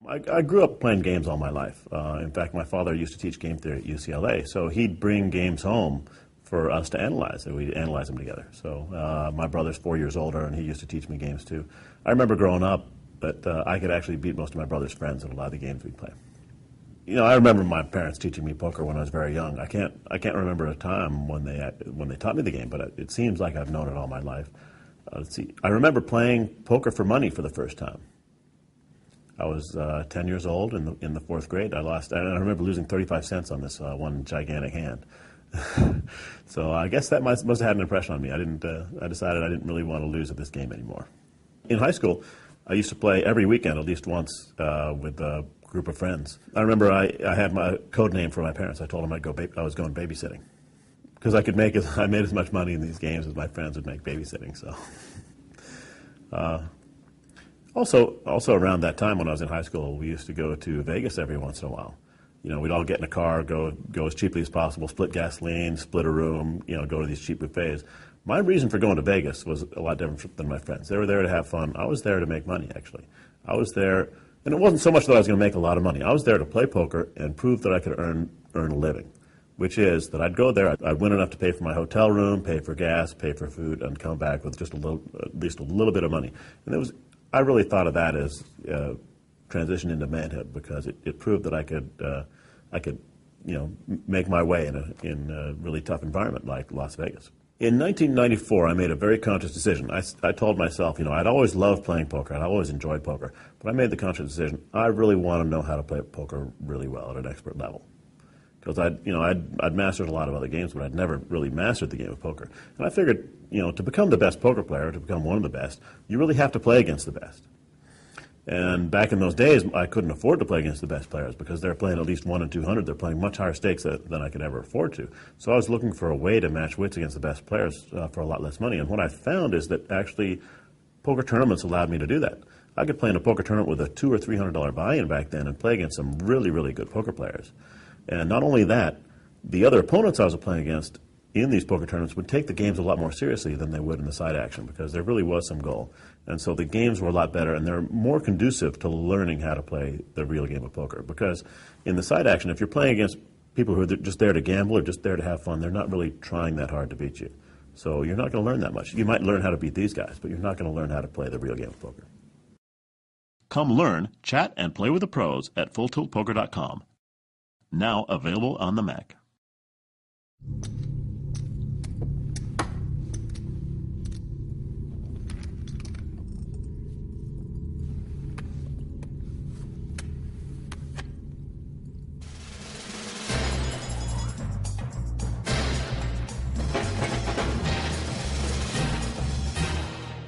I grew up playing games all my life. In fact, my father used to teach game theory at UCLA, so he'd bring games home for us to analyze, and we'd analyze them together. So my brother's 4 years older, and he used to teach me games too. I remember growing up that I could actually beat most of my brother's friends at a lot of the games we'd play. You know, I remember my parents teaching me poker when I was very young. I can't remember a time when they taught me the game, but it seems like I've known it all my life. Let's see. I remember playing poker for money for the first time. I was 10 years old in the fourth grade. I remember losing 35 cents on this one gigantic hand. So I guess that must have had an impression on me. I decided I didn't really want to lose at this game anymore. In high school, I used to play every weekend at least once with a group of friends. I remember I had my code name for my parents. I told them I was going babysitting because I made as much money in these games as my friends would make babysitting. So. Also around that time when I was in high school, we used to go to Vegas every once in a while. You know, we'd all get in a car, go as cheaply as possible, split gasoline, split a room, you know, go to these cheap buffets. My reason for going to Vegas was a lot different than my friends. They were there to have fun. I was there to make money, actually. I was there, and it wasn't so much that I was going to make a lot of money. I was there to play poker and prove that I could earn a living, which is that I'd go there, I'd win enough to pay for my hotel room, pay for gas, pay for food, and come back with just at least a little bit of money. And I really thought of that as transition into manhood because it proved that I could, make my way in a really tough environment like Las Vegas. In 1994, I made a very conscious decision. I told myself, I'd always loved playing poker. I'd always enjoyed poker. But I made the conscious decision, I really want to know how to play poker really well at an expert level. Because I'd mastered a lot of other games, but I'd never really mastered the game of poker. And I figured, to become the best poker player, to become one of the best, you really have to play against the best. And back in those days, I couldn't afford to play against the best players because they're playing at least 1 in 200. They're playing much higher stakes than I could ever afford to. So I was looking for a way to match wits against the best players for a lot less money. And what I found is that actually poker tournaments allowed me to do that. I could play in a poker tournament with a $200 or $300 buy-in back then and play against some really, really good poker players. And not only that, the other opponents I was playing against in these poker tournaments would take the games a lot more seriously than they would in the side action because there really was some goal. And so the games were a lot better and they're more conducive to learning how to play the real game of poker. Because in the side action, if you're playing against people who are just there to gamble or just there to have fun, they're not really trying that hard to beat you. So you're not going to learn that much. You might learn how to beat these guys, but you're not going to learn how to play the real game of poker. Come learn, chat, and play with the pros at FullTiltPoker.com. Now available on the Mac.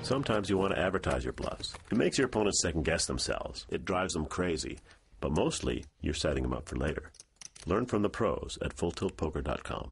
Sometimes you want to advertise your bluffs. It makes your opponents second-guess themselves. It drives them crazy. But mostly, you're setting them up for later. Learn from the pros at FullTiltPoker.com.